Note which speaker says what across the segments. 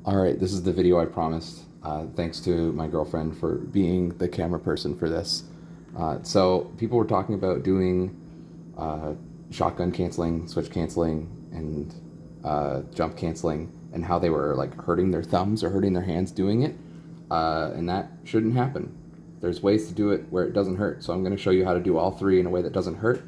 Speaker 1: Alright, this is the video I promised. Thanks to my girlfriend for being the camera person for this. So people were talking about doing shotgun canceling, switch canceling, and jump canceling, and how they were like hurting their thumbs or hurting their hands doing it. And that shouldn't happen. There's ways to do it where it doesn't hurt. So I'm going to show you how to do all three in a way that doesn't hurt.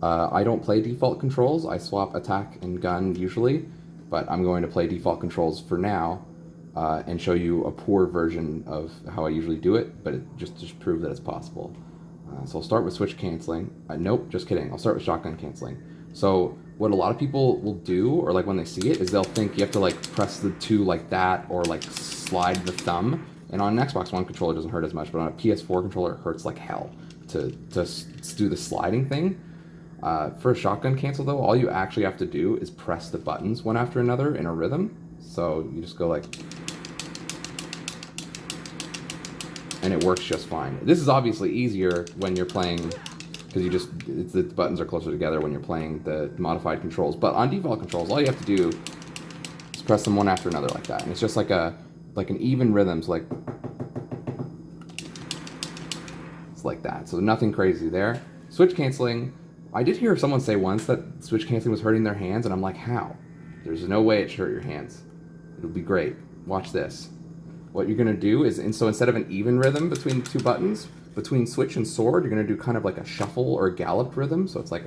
Speaker 1: I don't play default controls. I swap attack and gun usually, but I'm going to play default controls for now and show you a poor version of how I usually do it, but just to prove that it's possible. So I'll start with switch canceling. Nope, just kidding. I'll start with shotgun canceling. So what a lot of people will do, or like when they see it, is they'll think you have to like press the two like that, or like slide the thumb. And on an Xbox One controller it doesn't hurt as much, but on a PS4 controller it hurts like hell to do the sliding thing. For a shotgun cancel though, all you actually have to do is press the buttons one after another in a rhythm. So you just go like, and it works just fine. This is obviously easier when you're playing, because the buttons are closer together when you're playing the modified controls. But on default controls, all you have to do is press them one after another like that, and it's just like an even rhythm. So like it's like that. So nothing crazy there. Switch canceling. I did hear someone say once that switch canceling was hurting their hands, and I'm like, how? There's no way it should hurt your hands. It'll be great. Watch this. What you're going to do is, so instead of an even rhythm between the two buttons, between switch and sword, you're going to do kind of like a shuffle or a galloped rhythm. So it's like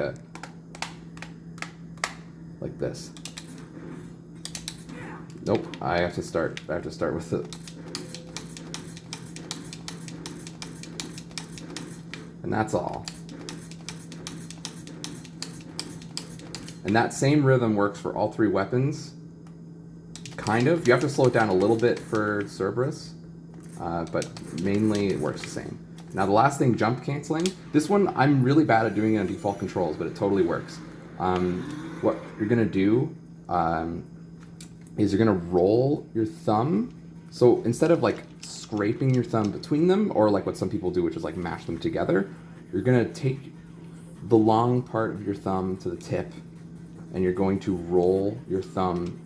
Speaker 1: this. Nope, I have to start with the, and that's all. And that same rhythm works for all three weapons. Kind of. You have to slow it down a little bit for Cerberus, but mainly it works the same. Now the last thing, jump canceling. This one, I'm really bad at doing it on default controls, but it totally works. What you're going to do is you're going to roll your thumb. So instead of like scraping your thumb between them, or like what some people do, which is like mash them together, you're going to take the long part of your thumb to the tip, and you're going to roll your thumb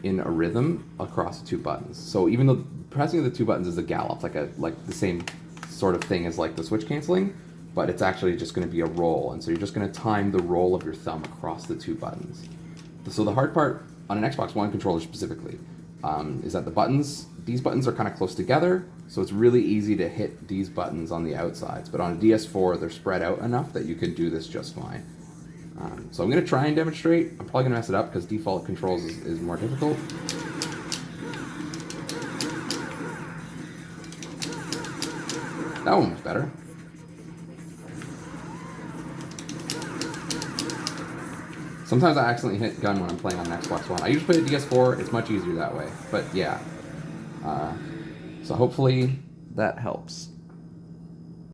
Speaker 1: in a rhythm across the two buttons. So even though pressing the two buttons is a gallop, like the same sort of thing as like the switch canceling, but it's actually just going to be a roll, and so you're just going to time the roll of your thumb across the two buttons. So the hard part on an Xbox One controller specifically is that these buttons are kind of close together, so it's really easy to hit these buttons on the outsides, but on a DS4 they're spread out enough that you can do this just fine. So I'm going to try and demonstrate. I'm probably going to mess it up because default controls is more difficult. That one was better. Sometimes I accidentally hit gun when I'm playing on an Xbox One. I usually play a DS4. It's much easier that way. But yeah. So hopefully that helps.